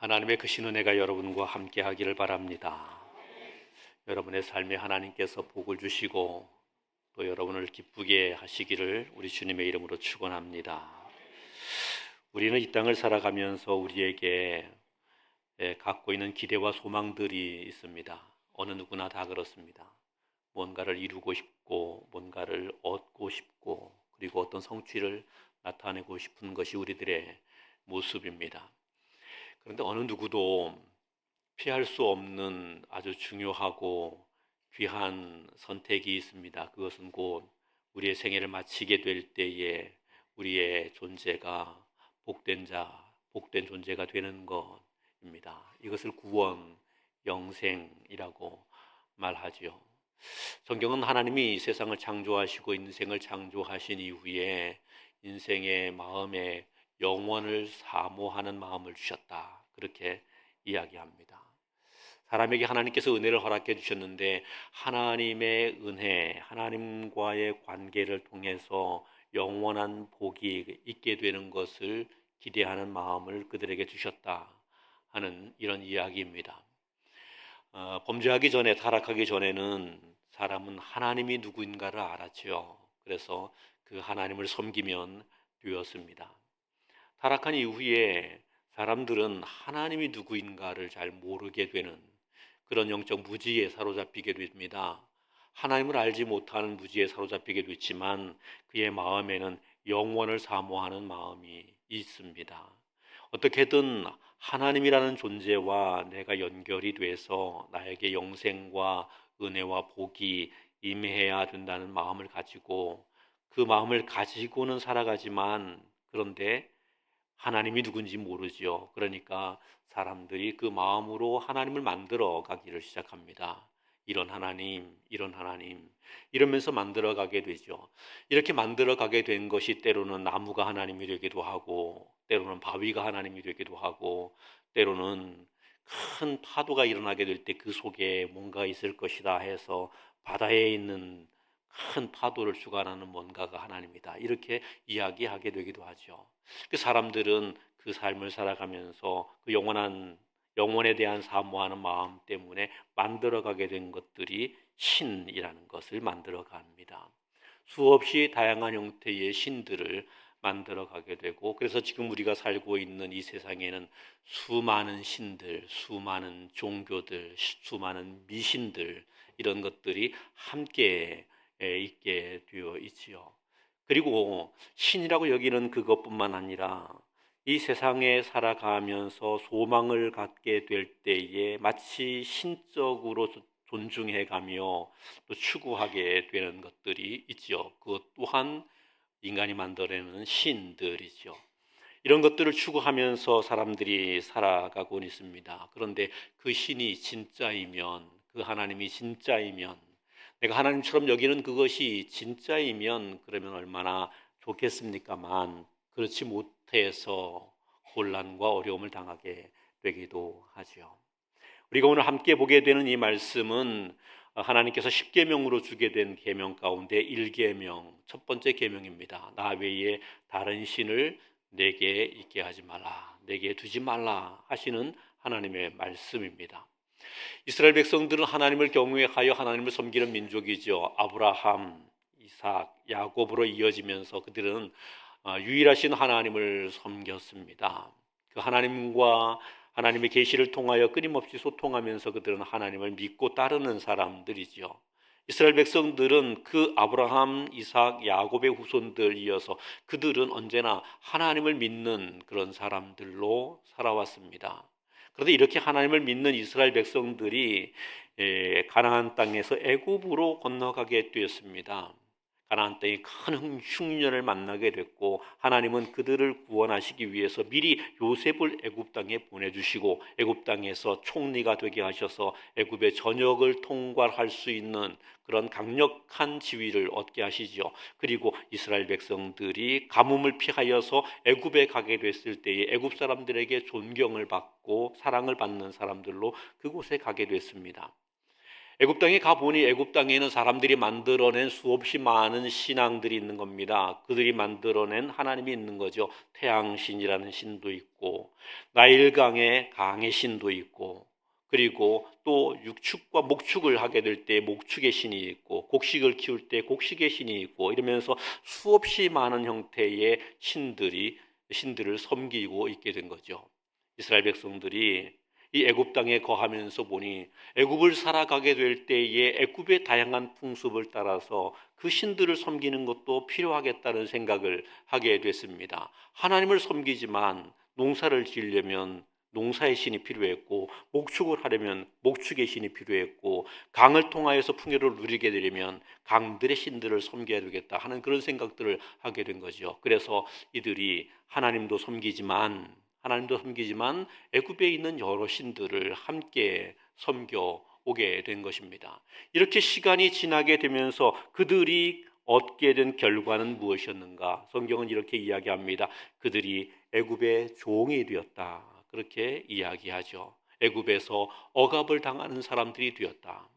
하나님의 크신 은혜가 여러분과 함께 하기를 바랍니다. 여러분의 삶에 하나님께서 복을 주시고 또 여러분을 기쁘게 하시기를 우리 주님의 이름으로 축원합니다. 우리는 이 땅을 살아가면서 우리에게 갖고 있는 기대와 소망들이 있습니다. 어느 누구나 다 그렇습니다. 뭔가를 이루고 싶고 뭔가를 얻고 싶고 그리고 어떤 성취를 나타내고 싶은 것이 우리들의 모습입니다. 그런데 어느 누구도 피할 수 없는 아주 중요하고 귀한 선택이 있습니다. 그것은 곧 우리의 생애를 마치게 될 때에 우리의 존재가 복된 존재가 되는 것입니다. 이것을 구원, 영생이라고 말하죠. 성경은 하나님이 세상을 창조하시고 인생을 창조하신 이후에 인생의 마음에 영원을 사모하는 마음을 주셨다. 그렇게 이야기합니다. 사람에게 하나님께서 은혜를 허락해 주셨는데 하나님의 은혜, 하나님과의 관계를 통해서 영원한 복이 있게 되는 것을 기대하는 마음을 그들에게 주셨다 하는 이런 이야기입니다. 범죄하기 전에, 타락하기 전에는 사람은 하나님이 누구인가를 알았죠. 그래서 그 하나님을 섬기면 되었습니다. 타락한 이후에 사람들은 하나님이 누구인가를 잘 모르게 되는 그런 영적 무지에 사로잡히게 됩니다. 하나님을 알지 못하는 무지에 사로잡히게 됐지만 그의 마음에는 영원을 사모하는 마음이 있습니다. 어떻게든 하나님이라는 존재와 내가 연결이 돼서 나에게 영생과 은혜와 복이 임해야 된다는 마음을 가지고 그 마음을 가지고는 살아가지만 그런데 하나님이 누군지 모르죠. 그러니까 사람들이 그 마음으로 하나님을 만들어 가기를 시작합니다. 이런 하나님, 이런 하나님 이러면서 만들어 가게 되죠. 이렇게 만들어 가게 된 것이 때로는 나무가 하나님이 되기도 하고 때로는 바위가 하나님이 되기도 하고 때로는 큰 파도가 일어나게 될 때 그 속에 뭔가 있을 것이다 해서 바다에 있는 큰 파도를 주관하는 뭔가가 하나님이다. 이렇게 이야기하게 되기도 하죠. 그 사람들은 그 삶을 살아가면서 그 영혼에 대한 사모하는 마음 때문에 만들어가게 된 것들이 신이라는 것을 만들어갑니다. 수없이 다양한 형태의 신들을 만들어가게 되고 그래서 지금 우리가 살고 있는 이 세상에는 수많은 신들, 수많은 종교들, 수많은 미신들 이런 것들이 함께 있게 되어 있지요. 그리고 신이라고 여기는 그것뿐만 아니라 이 세상에 살아가면서 소망을 갖게 될 때에 마치 신적으로 존중해가며 또 추구하게 되는 것들이 있죠. 그것 또한 인간이 만들어내는 신들이죠. 이런 것들을 추구하면서 사람들이 살아가고 있습니다. 그런데 그 신이 진짜이면, 그 하나님이 진짜이면, 내가 하나님처럼 여기는 그것이 진짜이면 그러면 얼마나 좋겠습니까만 그렇지 못해서 혼란과 어려움을 당하게 되기도 하죠. 우리가 오늘 함께 보게 되는 이 말씀은 하나님께서 10계명으로 주게 된 계명 가운데 1계명, 첫 번째 계명입니다. 나 외에 다른 신을 내게 있게 하지 말라, 내게 두지 말라 하시는 하나님의 말씀입니다. 이스라엘 백성들은 하나님을 경외하여 하나님을 섬기는 민족이죠. 아브라함, 이삭, 야곱으로 이어지면서 그들은 유일하신 하나님을 섬겼습니다. 그 하나님과 하나님의 계시를 통하여 끊임없이 소통하면서 그들은 하나님을 믿고 따르는 사람들이죠. 이스라엘 백성들은 그 아브라함, 이삭, 야곱의 후손들이어서 그들은 언제나 하나님을 믿는 그런 사람들로 살아왔습니다. 그런데 이렇게 하나님을 믿는 이스라엘 백성들이 가나안 땅에서 애굽으로 건너가게 되었습니다. 가나안 땅에 큰 흉년을 만나게 됐고 하나님은 그들을 구원하시기 위해서 미리 요셉을 애굽 땅에 보내주시고 애굽 땅에서 총리가 되게 하셔서 애굽의 전역을 통괄할 수 있는 그런 강력한 지위를 얻게 하시죠. 그리고 이스라엘 백성들이 가뭄을 피하여서 애굽에 가게 됐을 때에 애굽 사람들에게 존경을 받고 사랑을 받는 사람들로 그곳에 가게 됐습니다. 애굽 땅에 가보니 애굽 땅에는 사람들이 만들어낸 수없이 많은 신앙들이 있는 겁니다. 그들이 만들어낸 하나님이 있는 거죠. 태양신이라는 신도 있고 나일강의 강의 신도 있고, 그리고 또 육축과 목축을 하게 될 때 목축의 신이 있고, 곡식을 키울 때 곡식의 신이 있고, 이러면서 수없이 많은 형태의 신들을 섬기고 있게 된 거죠. 이스라엘 백성들이 이 애굽 땅에 거하면서 보니 애굽을 살아가게 될 때에 애굽의 다양한 풍습을 따라서 그 신들을 섬기는 것도 필요하겠다는 생각을 하게 됐습니다. 하나님을 섬기지만 농사를 지으려면 농사의 신이 필요했고, 목축을 하려면 목축의 신이 필요했고, 강을 통하여서 풍요를 누리게 되려면 강들의 신들을 섬겨야 되겠다 하는 그런 생각들을 하게 된 거죠. 그래서 이들이 하나님도 섬기지만 애굽에 있는 여러 신들을 함께 섬겨 오게 된 것입니다. 이렇게 시간이 지나게 되면서 그들이 얻게 된 결과는 무엇이었는가? 성경은 이렇게 이야기합니다. 그들이 애굽의 종이 되었다. 그렇게 이야기하죠. 애굽에서 억압을 당하는 사람들이 되었다.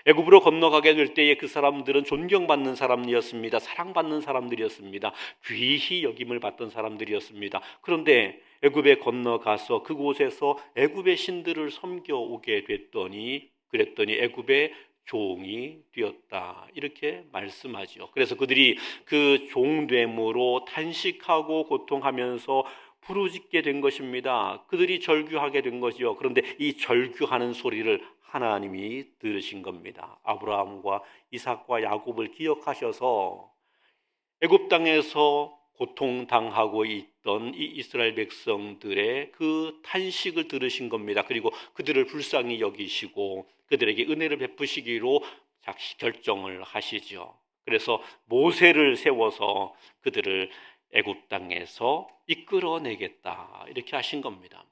애굽으로 건너가게 될 때에 그 사람들은 존경받는 사람이었습니다. 사랑받는 사람들이었습니다. 귀히 여김을 받던 사람들이었습니다. 그런데 애굽에 건너가서 그곳에서 애굽의 신들을 섬겨오게 그랬더니 애굽의 종이 되었다, 이렇게 말씀하죠. 그래서 그들이 그 종됨으로 탄식하고 고통하면서 부르짖게 된 것입니다. 그들이 절규하게 된 것이요. 그런데 이 절규하는 소리를 하나님이 들으신 겁니다. 아브라함과 이삭과 야곱을 기억하셔서 애굽 땅에서 고통당하고 있던 이 이스라엘 백성들의 그 탄식을 들으신 겁니다. 그리고 그들을 불쌍히 여기시고 그들에게 은혜를 베푸시기로 결정을 하시죠. 그래서 모세를 세워서 그들을 애굽 땅에서 이끌어내겠다, 이렇게 하신 겁니다.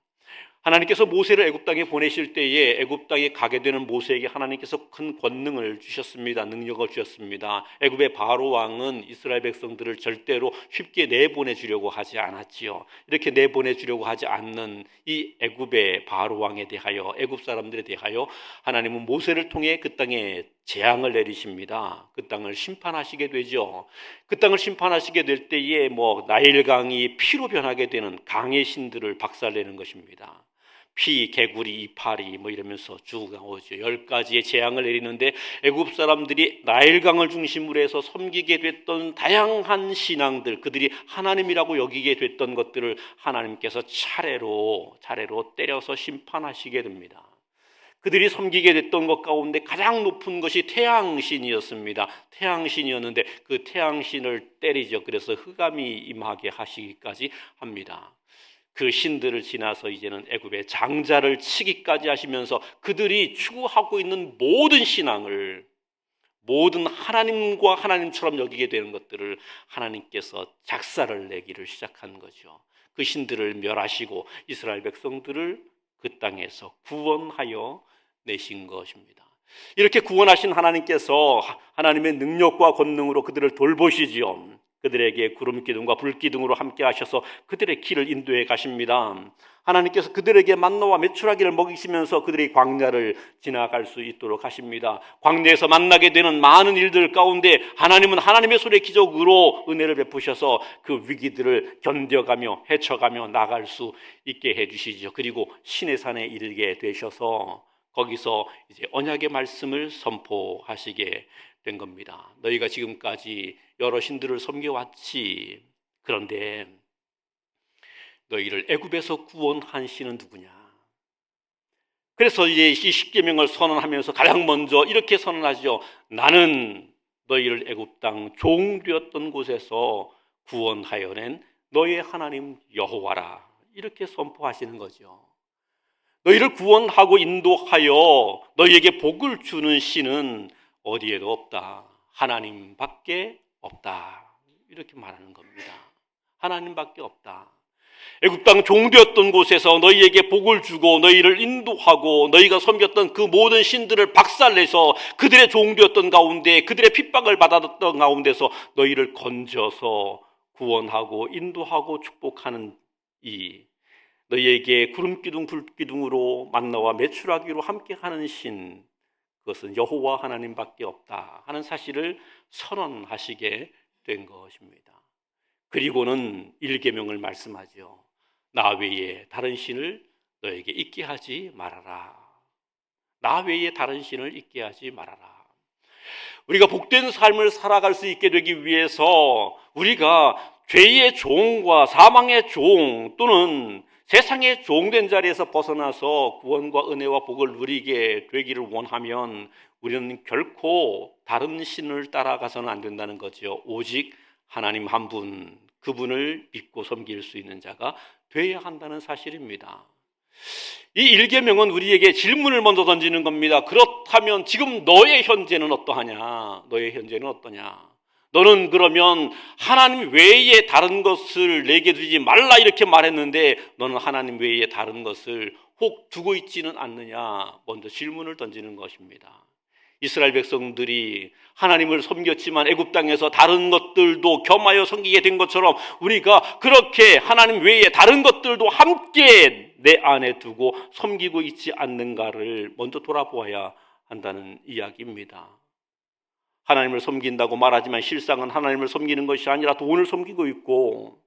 하나님께서 모세를 애굽 땅에 보내실 때에 애굽 땅에 가게 되는 모세에게 하나님께서 큰 권능을 주셨습니다. 능력을 주셨습니다. 애굽의 바로 왕은 이스라엘 백성들을 절대로 쉽게 내보내 주려고 하지 않았지요. 이렇게 내보내 주려고 하지 않는 이 애굽의 바로 왕에 대하여, 애굽 사람들에 대하여 하나님은 모세를 통해 그 땅에 재앙을 내리십니다. 그 땅을 심판하시게 되죠. 그 땅을 심판하시게 될 때에 나일강이 피로 변하게 되는 강의 신들을 박살내는 것입니다. 피, 개구리, 이파리 이러면서 쭉 나오죠. 10가지의 재앙을 내리는데 애굽 사람들이 나일강을 중심으로 해서 섬기게 됐던 다양한 신앙들, 그들이 하나님이라고 여기게 됐던 것들을 하나님께서 차례로 때려서 심판하시게 됩니다. 그들이 섬기게 됐던 것 가운데 가장 높은 것이 태양신이었습니다. 태양신이었는데 그 태양신을 때리죠. 그래서 흑암이 임하게 하시기까지 합니다. 그 신들을 지나서 이제는 애굽의 장자를 치기까지 하시면서 그들이 추구하고 있는 모든 신앙을, 모든 하나님과 하나님처럼 여기게 되는 것들을 하나님께서 작사를 내기를 시작한 거죠. 그 신들을 멸하시고 이스라엘 백성들을 그 땅에서 구원하여 내신 것입니다. 이렇게 구원하신 하나님께서 하나님의 능력과 권능으로 그들을 돌보시지요. 그들에게 구름 기둥과 불 기둥으로 함께 하셔서 그들의 길을 인도해 가십니다. 하나님께서 그들에게 만나와 메추라기를 먹이시면서 그들이 광야를 지나갈 수 있도록 하십니다. 광야에서 만나게 되는 많은 일들 가운데 하나님은 하나님의 손의 기적으로 은혜를 베푸셔서 그 위기들을 견뎌가며 헤쳐가며 나갈 수 있게 해주시죠. 그리고 시내 산에 이르게 되셔서 거기서 이제 언약의 말씀을 선포하시게 된 겁니다. 너희가 지금까지 여러 신들을 섬겨왔지. 그런데 너희를 애굽에서 구원한 신은 누구냐? 그래서 이제 이 십계명을 선언하면서 가장 먼저 이렇게 선언하죠. 나는 너희를 애굽 땅 종되었던 곳에서 구원하여 낸 너희의 하나님 여호와라, 이렇게 선포하시는 거죠. 너희를 구원하고 인도하여 너희에게 복을 주는 신은 어디에도 없다. 하나님밖에 없다. 이렇게 말하는 겁니다. 하나님밖에 없다. 애굽 땅 종되었던 곳에서 너희에게 복을 주고 너희를 인도하고 너희가 섬겼던 그 모든 신들을 박살내서 그들의 종되었던 가운데, 그들의 핍박을 받았던 가운데서 너희를 건져서 구원하고 인도하고 축복하는 이 너희에게 구름기둥 불기둥으로 만나와 메추라기로 함께하는 신, 그것은 여호와 하나님밖에 없다 하는 사실을 선언하시게 된 것입니다. 그리고는 일계명을 말씀하죠. 나 외에 다른 신을 너에게 있게 하지 말아라. 나 외에 다른 신을 있게 하지 말아라. 우리가 복된 삶을 살아갈 수 있게 되기 위해서 우리가 죄의 종과 사망의 종 또는 세상의 종된 자리에서 벗어나서 구원과 은혜와 복을 누리게 되기를 원하면 우리는 결코 다른 신을 따라가서는 안 된다는 거죠. 오직 하나님 한 분, 그분을 믿고 섬길 수 있는 자가 되어야 한다는 사실입니다. 이 일계명은 우리에게 질문을 먼저 던지는 겁니다. 그렇다면 지금 너의 현재는 어떠하냐? 너의 현재는 어떠냐? 너는 그러면 하나님 외에 다른 것을 내게 두지 말라 이렇게 말했는데 너는 하나님 외에 다른 것을 혹 두고 있지는 않느냐? 먼저 질문을 던지는 것입니다. 이스라엘 백성들이 하나님을 섬겼지만 애굽 땅에서 다른 것들도 겸하여 섬기게 된 것처럼 우리가 그렇게 하나님 외에 다른 것들도 함께 내 안에 두고 섬기고 있지 않는가를 먼저 돌아보아야 한다는 이야기입니다. 하나님을 섬긴다고 말하지만 실상은 하나님을 섬기는 것이 아니라 돈을 섬기고 있고,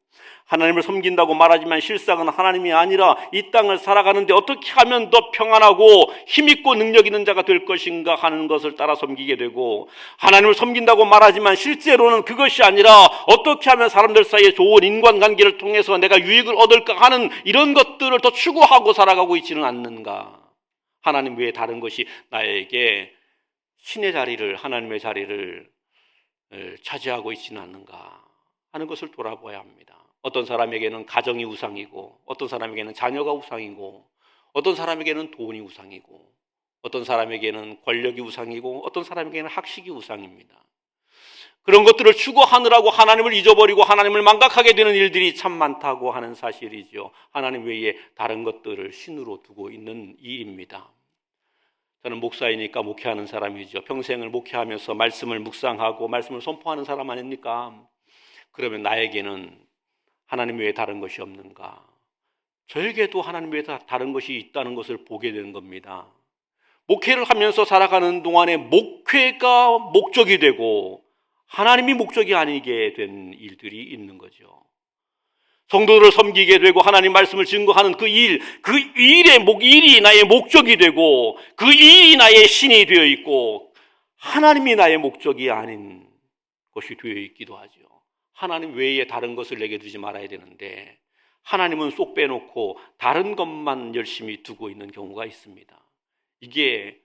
하나님을 섬긴다고 말하지만 실상은 하나님이 아니라 이 땅을 살아가는데 어떻게 하면 더 평안하고 힘있고 능력 있는 자가 될 것인가 하는 것을 따라 섬기게 되고, 하나님을 섬긴다고 말하지만 실제로는 그것이 아니라 어떻게 하면 사람들 사이에 좋은 인간관계를 통해서 내가 유익을 얻을까 하는 이런 것들을 더 추구하고 살아가고 있지는 않는가. 하나님 외에 다른 것이 나에게 신의 자리를, 하나님의 자리를 차지하고 있지는 않는가 하는 것을 돌아봐야 합니다. 어떤 사람에게는 가정이 우상이고, 어떤 사람에게는 자녀가 우상이고, 어떤 사람에게는 돈이 우상이고, 어떤 사람에게는 권력이 우상이고, 어떤 사람에게는 학식이 우상입니다. 그런 것들을 추구하느라고 하나님을 잊어버리고 하나님을 망각하게 되는 일들이 참 많다고 하는 사실이죠. 하나님 외에 다른 것들을 신으로 두고 있는 일입니다. 저는 목사이니까 목회하는 사람이죠. 평생을 목회하면서 말씀을 묵상하고 말씀을 선포하는 사람 아닙니까? 그러면 나에게는 하나님 외에 다른 것이 없는가? 저에게도 하나님 외에 다른 것이 있다는 것을 보게 되는 겁니다. 목회를 하면서 살아가는 동안에 목회가 목적이 되고 하나님이 목적이 아니게 된 일들이 있는 거죠. 성도들을 섬기게 되고 하나님 말씀을 증거하는 그 일이 나의 목적이 되고 그 일이 나의 신이 되어 있고 하나님이 나의 목적이 아닌 것이 되어 있기도 하죠. 하나님 외에 다른 것을 내게 두지 말아야 되는데 하나님은 쏙 빼놓고 다른 것만 열심히 두고 있는 경우가 있습니다. 이게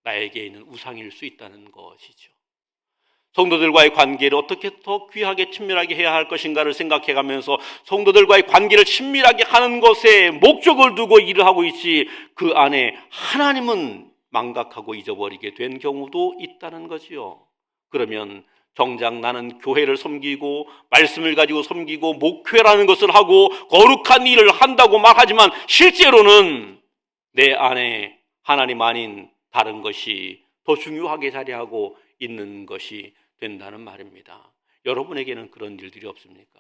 나에게 있는 우상일 수 있다는 것이죠. 성도들과의 관계를 어떻게 더 귀하게 친밀하게 해야 할 것인가를 생각해가면서 성도들과의 관계를 친밀하게 하는 것에 목적을 두고 일을 하고 있지 그 안에 하나님은 망각하고 잊어버리게 된 경우도 있다는 거지요. 그러면 정작 나는 교회를 섬기고 말씀을 가지고 섬기고 목회라는 것을 하고 거룩한 일을 한다고 말하지만 실제로는 내 안에 하나님 아닌 다른 것이 더 중요하게 자리하고 있는 것이 된다는 말입니다. 여러분에게는 그런 일들이 없습니까?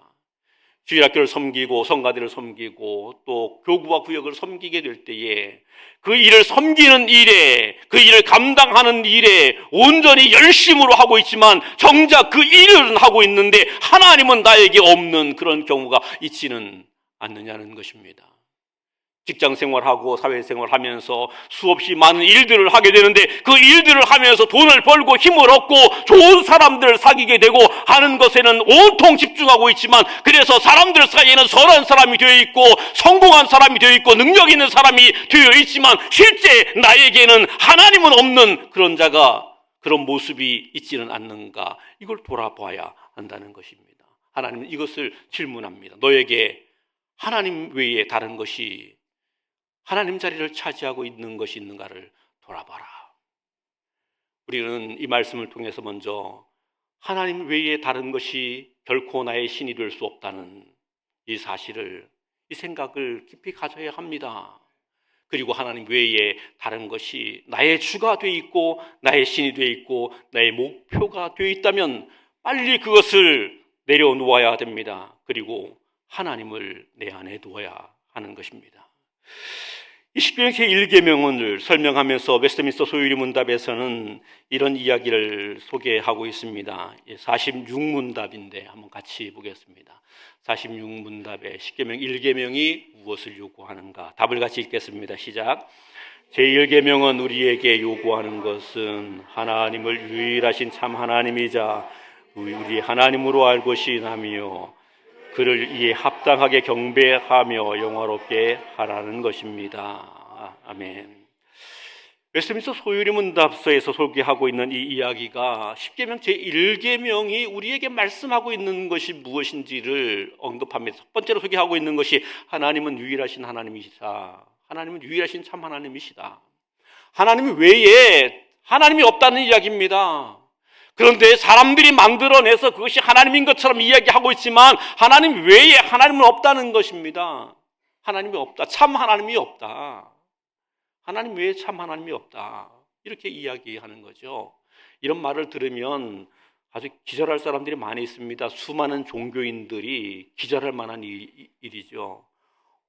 주일학교를 섬기고 성가대를 섬기고 또 교구와 구역을 섬기게 될 때에 그 일을 섬기는 일에, 그 일을 감당하는 일에 온전히 열심으로 하고 있지만 정작 그 일은 하고 있는데 하나님은 나에게 없는 그런 경우가 있지는 않느냐는 것입니다. 직장 생활하고 사회생활 하면서 수없이 많은 일들을 하게 되는데 그 일들을 하면서 돈을 벌고 힘을 얻고 좋은 사람들을 사귀게 되고 하는 것에는 온통 집중하고 있지만 그래서 사람들 사이에는 선한 사람이 되어 있고 성공한 사람이 되어 있고 능력 있는 사람이 되어 있지만 실제 나에게는 하나님은 없는 그런 자가 그런 모습이 있지는 않는가 이걸 돌아봐야 한다는 것입니다. 하나님은 이것을 질문합니다. 너에게 하나님 외에 다른 것이 하나님 자리를 차지하고 있는 것이 있는가를 돌아봐라. 우리는 이 말씀을 통해서 먼저 하나님 외에 다른 것이 결코 나의 신이 될 수 없다는 이 사실을, 이 생각을 깊이 가져야 합니다. 그리고 하나님 외에 다른 것이 나의 주가 되어 있고 나의 신이 되어 있고 나의 목표가 되어 있다면 빨리 그것을 내려놓아야 됩니다. 그리고 하나님을 내 안에 두어야 하는 것입니다. 이 십계명 제1계명을 설명하면서 웨스트민스터 소유리 문답에서는 이런 이야기를 소개하고 있습니다. 46문답인데 한번 같이 보겠습니다. 46문답에 십계명 1계명이 무엇을 요구하는가? 답을 같이 읽겠습니다. 시작. 제1계명은 우리에게 요구하는 것은 하나님을 유일하신 참 하나님이자 우리 하나님으로 알고 신하며 그를 이에 합당하게 경배하며 영화롭게 하라는 것입니다. 아멘. 웨스트민스터 소유리 문답서에서 소개하고 있는 이 이야기가 십계명 제1계명이 우리에게 말씀하고 있는 것이 무엇인지를 언급합니다. 첫 번째로 소개하고 있는 것이 하나님은 유일하신 하나님이시다. 하나님은 유일하신 참 하나님이시다. 하나님 외에 하나님이 없다는 이야기입니다. 그런데 사람들이 만들어내서 그것이 하나님인 것처럼 이야기하고 있지만 하나님 외에 하나님은 없다는 것입니다. 하나님이 없다. 참 하나님이 없다. 하나님 외에 참 하나님이 없다. 이렇게 이야기하는 거죠. 이런 말을 들으면 아주 기절할 사람들이 많이 있습니다. 수많은 종교인들이 기절할 만한 일이죠.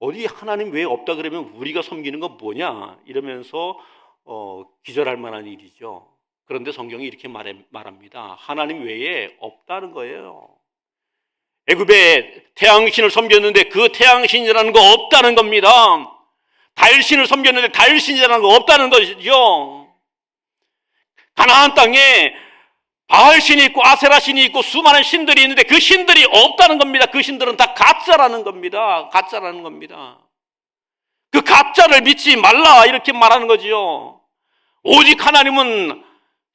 어디 하나님 외에 없다 그러면 우리가 섬기는 건 뭐냐? 이러면서 기절할 만한 일이죠. 그런데 성경이 이렇게 말합니다. 하나님 외에 없다는 거예요. 애굽에 태양신을 섬겼는데 그 태양신이라는 거 없다는 겁니다. 달신을 섬겼는데 달신이라는 거 없다는 것이죠. 가나안 땅에 바알신이 있고 아세라신이 있고 수많은 신들이 있는데 그 신들이 없다는 겁니다. 그 신들은 다 가짜라는 겁니다. 가짜라는 겁니다. 그 가짜를 믿지 말라 이렇게 말하는 거지요. 오직 하나님은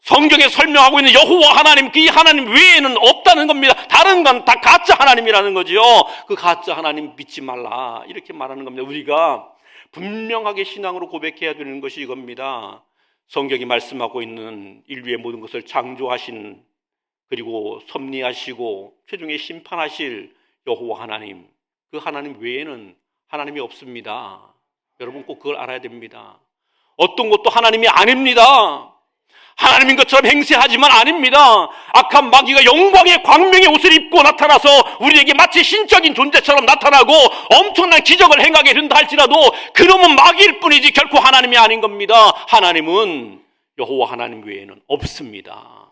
성경에 설명하고 있는 여호와 하나님, 그 하나님 외에는 없다는 겁니다. 다른 건 다 가짜 하나님이라는 거지요. 그 가짜 하나님 믿지 말라 이렇게 말하는 겁니다. 우리가 분명하게 신앙으로 고백해야 되는 것이 이겁니다. 성경이 말씀하고 있는 인류의 모든 것을 창조하신 그리고 섭리하시고 최종에 심판하실 여호와 하나님, 그 하나님 외에는 하나님이 없습니다. 여러분 꼭 그걸 알아야 됩니다. 어떤 것도 하나님이 아닙니다. 하나님인 것처럼 행세하지만 아닙니다. 악한 마귀가 영광의 광명의 옷을 입고 나타나서 우리에게 마치 신적인 존재처럼 나타나고 엄청난 기적을 행하게 된다 할지라도 그놈은 마귀일 뿐이지 결코 하나님이 아닌 겁니다. 하나님은 여호와 하나님 외에는 없습니다.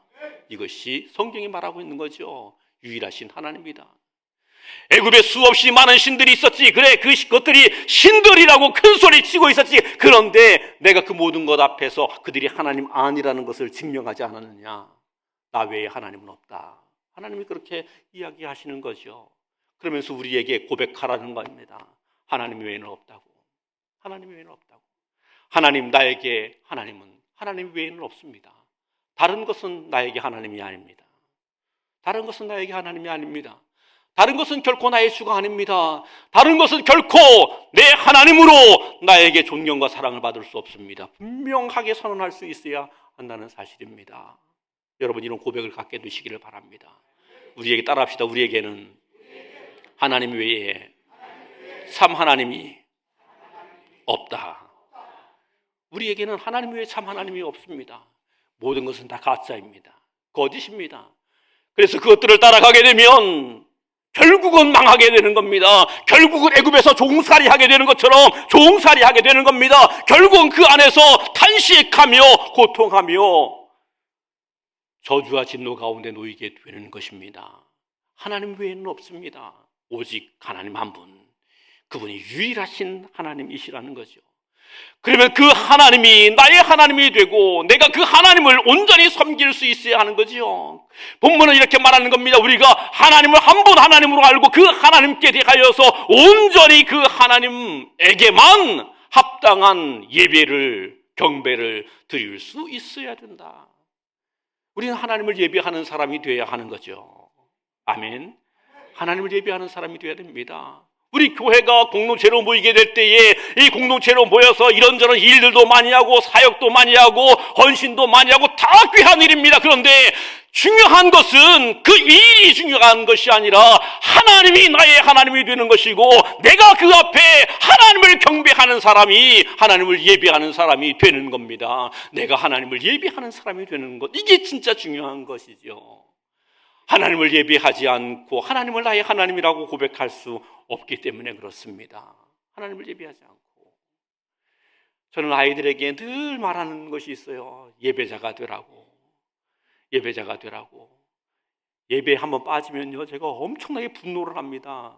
이것이 성경이 말하고 있는 거죠. 유일하신 하나님이다. 애굽에 수없이 많은 신들이 있었지. 그래, 그것들이 신들이라고 큰 소리 치고 있었지. 그런데 내가 그 모든 것 앞에서 그들이 하나님 아니라는 것을 증명하지 않았느냐. 나 외에 하나님은 없다. 하나님이 그렇게 이야기하시는 거죠. 그러면서 우리에게 고백하라는 겁니다. 하나님 외에는 없다고. 하나님 외에는 없다고. 하나님, 나에게 하나님 외에는 없습니다. 다른 것은 나에게 하나님이 아닙니다. 다른 것은 나에게 하나님이 아닙니다. 다른 것은 결코 나의 주가 아닙니다. 다른 것은 결코 내 하나님으로 나에게 존경과 사랑을 받을 수 없습니다. 분명하게 선언할 수 있어야 한다는 사실입니다. 여러분 이런 고백을 갖게 되시기를 바랍니다. 우리에게 따라합시다. 우리에게는 하나님 외에 참 하나님이 없다. 우리에게는 하나님 외에 참 하나님이 없습니다. 모든 것은 다 가짜입니다. 거짓입니다. 그래서 그것들을 따라가게 되면 결국은 망하게 되는 겁니다. 결국은 애굽에서 종살이 하게 되는 것처럼 종살이 하게 되는 겁니다. 결국은 그 안에서 탄식하며 고통하며 저주와 진노 가운데 놓이게 되는 것입니다. 하나님 외에는 없습니다. 오직 하나님 한 분, 그분이 유일하신 하나님이시라는 거죠. 그러면 그 하나님이 나의 하나님이 되고 내가 그 하나님을 온전히 섬길 수 있어야 하는 거지요. 본문은 이렇게 말하는 겁니다. 우리가 하나님을 한 분 하나님으로 알고 그 하나님께 대하여서 온전히 그 하나님에게만 합당한 예배를, 경배를 드릴 수 있어야 된다. 우리는 하나님을 예배하는 사람이 되어야 하는 거죠. 아멘. 하나님을 예배하는 사람이 되어야 됩니다. 우리 교회가 공동체로 모이게 될 때에 이 공동체로 모여서 이런저런 일들도 많이 하고 사역도 많이 하고 헌신도 많이 하고 다 귀한 일입니다. 그런데 중요한 것은 그 일이 중요한 것이 아니라 하나님이 나의 하나님이 되는 것이고 내가 그 앞에 하나님을 경배하는 사람이, 하나님을 예배하는 사람이 되는 겁니다. 내가 하나님을 예배하는 사람이 되는 것, 이게 진짜 중요한 것이죠. 하나님을 예배하지 않고 하나님을 나의 하나님이라고 고백할 수 없기 때문에 그렇습니다. 하나님을 예배하지 않고. 저는 아이들에게 늘 말하는 것이 있어요. 예배자가 되라고. 예배자가 되라고. 예배에 한번 빠지면요, 제가 엄청나게 분노를 합니다.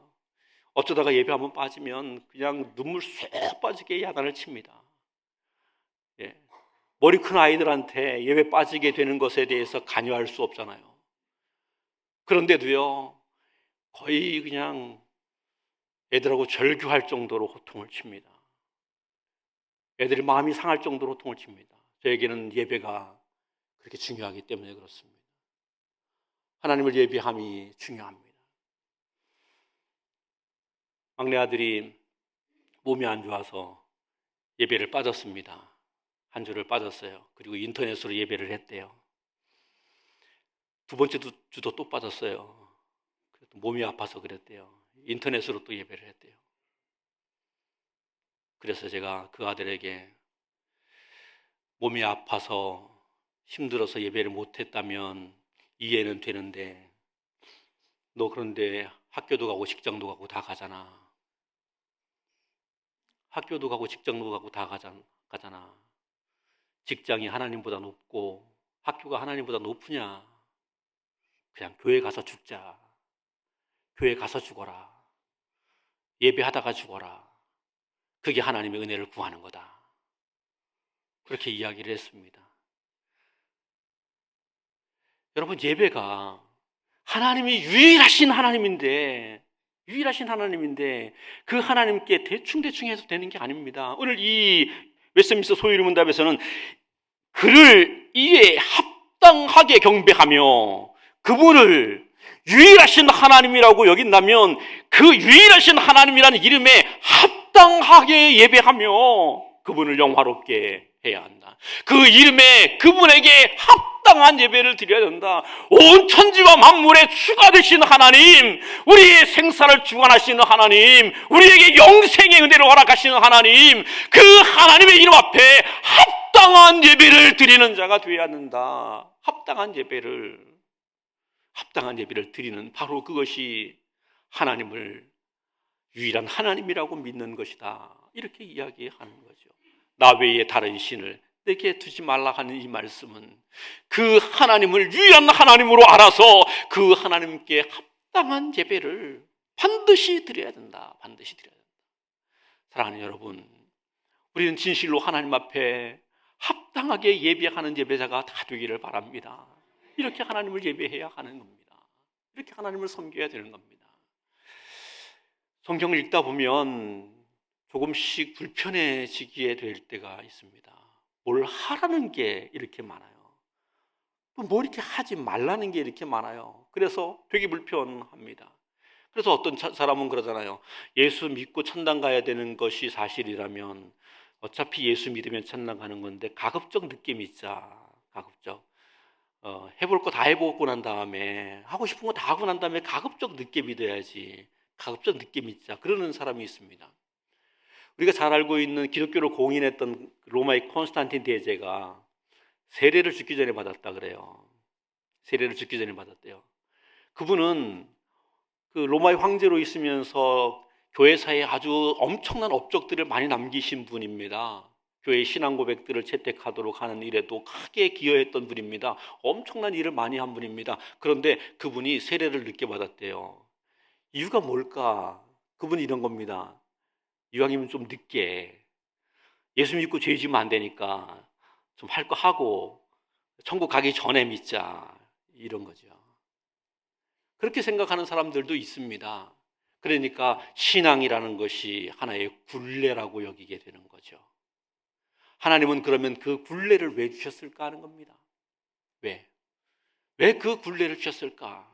어쩌다가 예배 한번 빠지면 그냥 눈물 쏙 빠지게 야단을 칩니다. 예. 머리 큰 아이들한테 예배 빠지게 되는 것에 대해서 관여할 수 없잖아요. 그런데도요, 거의 그냥 애들하고 절규할 정도로 호통을 칩니다. 애들이 마음이 상할 정도로 호통을 칩니다. 저에게는 예배가 그렇게 중요하기 때문에 그렇습니다. 하나님을 예배함이 중요합니다. 막내 아들이 몸이 안 좋아서 예배를 빠졌습니다. 한 주를 빠졌어요. 그리고 인터넷으로 예배를 했대요. 두 번째 주도 또 빠졌어요. 몸이 아파서 그랬대요. 인터넷으로 또 예배를 했대요. 그래서 제가 그 아들에게 몸이 아파서 힘들어서 예배를 못했다면 이해는 되는데 너 그런데 학교도 가고 직장도 가고 다 가잖아. 학교도 가고 직장도 가고 다 가잖아. 직장이 하나님보다 높고 학교가 하나님보다 높으냐? 그냥 교회 가서 죽자. 교회 가서 죽어라. 예배하다가 죽어라. 그게 하나님의 은혜를 구하는 거다. 그렇게 이야기를 했습니다. 여러분, 예배가 하나님이 유일하신 하나님인데 그 하나님께 대충 해서 되는 게 아닙니다. 오늘 이 웨스트민스터 소유리 문답에서는 그를 이에 합당하게 경배하며 그분을 유일하신 하나님이라고 여긴다면 그 유일하신 하나님이라는 이름에 합당하게 예배하며 그분을 영화롭게 해야 한다. 그 이름에 그분에게 합당한 예배를 드려야 된다. 온 천지와 만물의 주가 되신 하나님, 우리의 생사를 주관하시는 하나님, 우리에게 영생의 은혜를 허락하시는 하나님, 그 하나님의 이름 앞에 합당한 예배를 드리는 자가 되어야 한다. 합당한 예배를 드리는 바로 그것이 하나님을 유일한 하나님이라고 믿는 것이다. 이렇게 이야기하는 거죠. 나 외에 다른 신을 내게 두지 말라 하는 이 말씀은 그 하나님을 유일한 하나님으로 알아서 그 하나님께 합당한 예배를 반드시 드려야 된다. 반드시 드려야 된다. 사랑하는 여러분, 우리는 진실로 하나님 앞에 합당하게 예배하는 예배자가 다 되기를 바랍니다. 이렇게 하나님을 예배해야 하는 겁니다. 이렇게 하나님을 섬겨야 되는 겁니다. 성경을 읽다 보면 조금씩 불편해지게 될 때가 있습니다. 뭘 하라는 게 이렇게 많아요. 또 뭐 이렇게 하지 말라는 게 이렇게 많아요. 그래서 되게 불편합니다. 그래서 어떤 사람은 그러잖아요. 예수 믿고 천당 가야 되는 것이 사실이라면 어차피 예수 믿으면 천당 가는 건데 가급적 늦게 믿자. 가급적. 해볼 거 다 해보고 난 다음에 하고 싶은 거 다 하고 난 다음에 가급적 늦게 믿어야지. 가급적 늦게 믿자. 그러는 사람이 있습니다. 우리가 잘 알고 있는 기독교를 공인했던 로마의 콘스탄틴 대제가 세례를 죽기 전에 받았다 그래요. 세례를 죽기 전에 받았대요. 그분은 그 로마의 황제로 있으면서 교회사에 아주 엄청난 업적들을 많이 남기신 분입니다. 교회의 신앙 고백들을 채택하도록 하는 일에도 크게 기여했던 분입니다. 엄청난 일을 많이 한 분입니다. 그런데 그분이 세례를 늦게 받았대요. 이유가 뭘까? 그분이 이런 겁니다. 이왕이면 좀 늦게 예수 믿고 죄 지으면 안 되니까 좀 할 거 하고 천국 가기 전에 믿자, 이런 거죠. 그렇게 생각하는 사람들도 있습니다. 그러니까 신앙이라는 것이 하나의 굴레라고 여기게 되는 거죠. 하나님은 그러면 그 굴레를 왜 주셨을까 하는 겁니다. 왜 그 굴레를 주셨을까?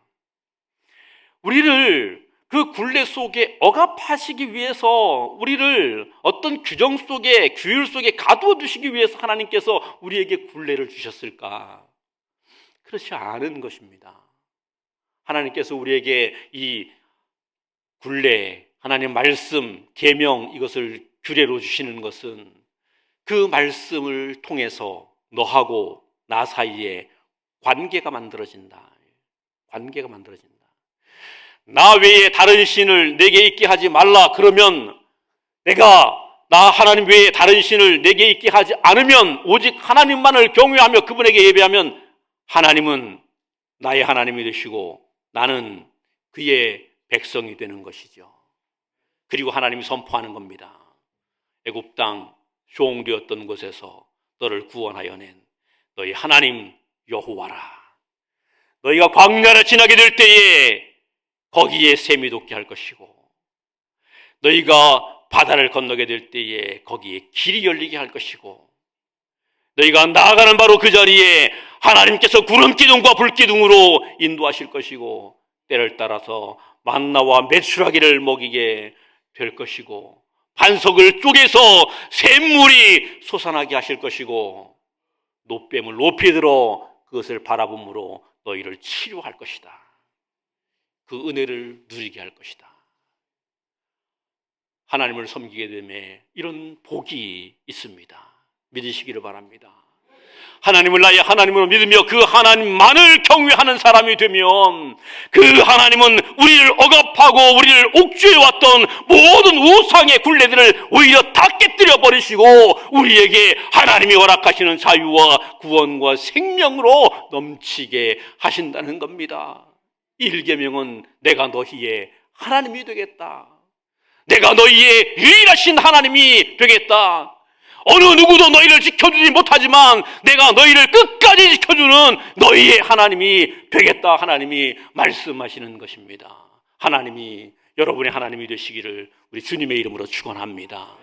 우리를 그 굴레 속에 억압하시기 위해서, 우리를 어떤 규정 속에, 규율 속에 가두어 두시기 위해서 하나님께서 우리에게 굴레를 주셨을까? 그렇지 않은 것입니다. 하나님께서 우리에게 이 굴레, 하나님의 말씀, 계명, 이것을 규례로 주시는 것은 그 말씀을 통해서 너하고 나 사이에 관계가 만들어진다. 관계가 만들어진다. 나 외에 다른 신을 내게 있게 하지 말라. 그러면 내가 나 하나님 외에 다른 신을 내게 있게 하지 않으면, 오직 하나님만을 경외하며 그분에게 예배하면 하나님은 나의 하나님이 되시고 나는 그의 백성이 되는 것이죠. 그리고 하나님이 선포하는 겁니다. 애굽 땅 종되었던 곳에서 너를 구원하여 낸 너희 하나님 여호와라. 너희가 광야를 지나게 될 때에 거기에 샘이 돋게 할 것이고, 너희가 바다를 건너게 될 때에 거기에 길이 열리게 할 것이고, 너희가 나아가는 바로 그 자리에 하나님께서 구름 기둥과 불 기둥으로 인도하실 것이고, 때를 따라서 만나와 메추라기를 먹이게 될 것이고, 반석을 쪼개서 샘물이 솟아나게 하실 것이고, 노뱀을 높이 들어 그것을 바라봄으로 너희를 치료할 것이다. 그 은혜를 누리게 할 것이다. 하나님을 섬기게 되면 이런 복이 있습니다. 믿으시기를 바랍니다. 하나님을 나의 하나님으로 믿으며 그 하나님만을 경외하는 사람이 되면 그 하나님은 우리를 억압하고 우리를 옥죄해왔던 모든 우상의 굴레들을 오히려 다 깨뜨려 버리시고 우리에게 하나님이 허락하시는 자유와 구원과 생명으로 넘치게 하신다는 겁니다. 1계명은 내가 너희의 하나님이 되겠다. 내가 너희의 유일하신 하나님이 되겠다. 어느 누구도 너희를 지켜주지 못하지만 내가 너희를 끝까지 지켜주는 너희의 하나님이 되겠다. 하나님이 말씀하시는 것입니다. 하나님이 여러분의 하나님이 되시기를 우리 주님의 이름으로 축원합니다.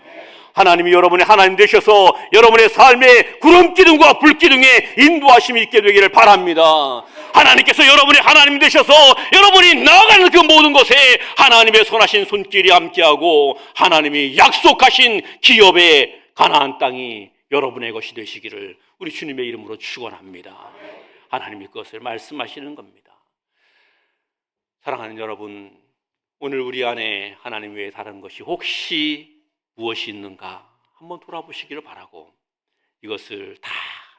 하나님이 여러분의 하나님 되셔서 여러분의 삶의 구름기둥과 불기둥에 인도하심이 있게 되기를 바랍니다. 하나님께서 여러분의 하나님 되셔서 여러분이 나아가는 그 모든 곳에 하나님의 선하신 손길이 함께하고 하나님이 약속하신 기업의 가나안 땅이 여러분의 것이 되시기를 우리 주님의 이름으로 축원합니다. 하나님이 그것을 말씀하시는 겁니다. 사랑하는 여러분, 오늘 우리 안에 하나님 외에 다른 것이 혹시 무엇이 있는가 한번 돌아보시기를 바라고 이것을 다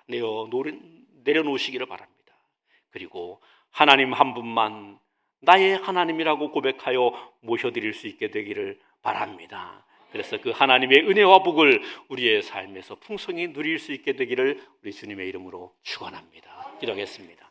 내려놓으시기를 바랍니다. 그리고 하나님 한 분만 나의 하나님이라고 고백하여 모셔드릴 수 있게 되기를 바랍니다. 그래서 그 하나님의 은혜와 복을 우리의 삶에서 풍성히 누릴 수 있게 되기를 우리 주님의 이름으로 축원합니다. 기도하겠습니다.